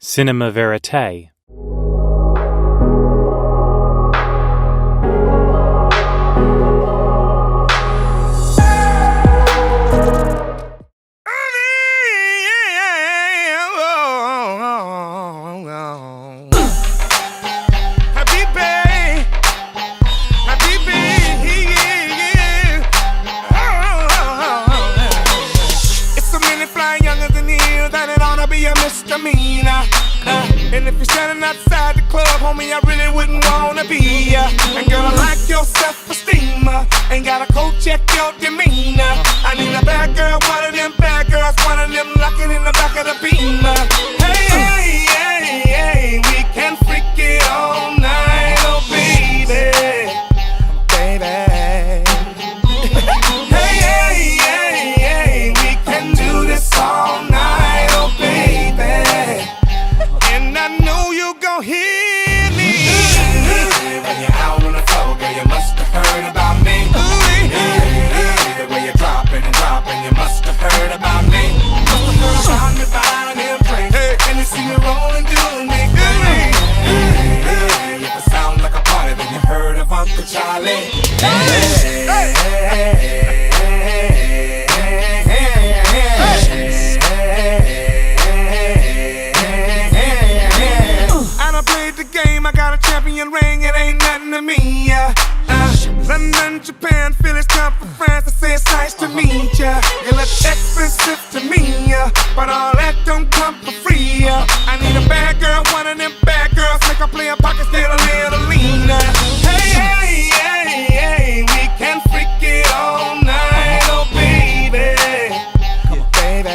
Cinéma vérité. And if you're standing outside the club, homie, I really wouldn't wanna be ya. And girl, I like your self-esteem. Ain't gotta coat check your demeanor. I need a bad girl, one of them bad girls, one of them locking in the back of the beamer. Hey, hey, hey, hey, we can freak it all night, oh baby, baby. Hey, hey, hey, hey, we can do this all night, oh baby. And I know you gon' hear me. When you're out on the floor, girl, you must have heard about me. The way you're dropping and dropping, you must have heard about me. Must have heard about me buying them drinks, and you see me rolling, doing me good. If it sound like a party, then you heard of Uncle Charlie. I got a champion ring, it ain't nothing to me. London, Japan, Phillies, come from France. I say it's nice to meet ya. You look expensive to me, but all that don't come for free. I need a bad girl, one of them bad girls, make her play a pocket, still a little leaner. Hey, hey, hey, hey, we can freak it all night, oh baby, baby.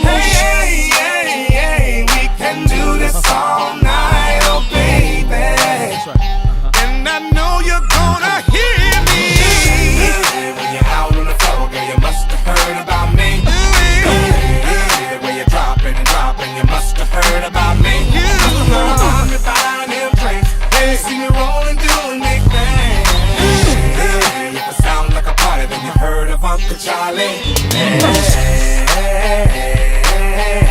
Hey, hey, hey, hey, we can do this all night, oh baby. And I know you're gonna hear me. When you're out on the floor, girl, you must have heard about me. The way you're dropping and dropping, you must have heard about me. I'm buying them drinks, you see me rolling, doing big things. If it sound like a party, then you heard of Uncle Charlie. Hey, hey, hey, hey.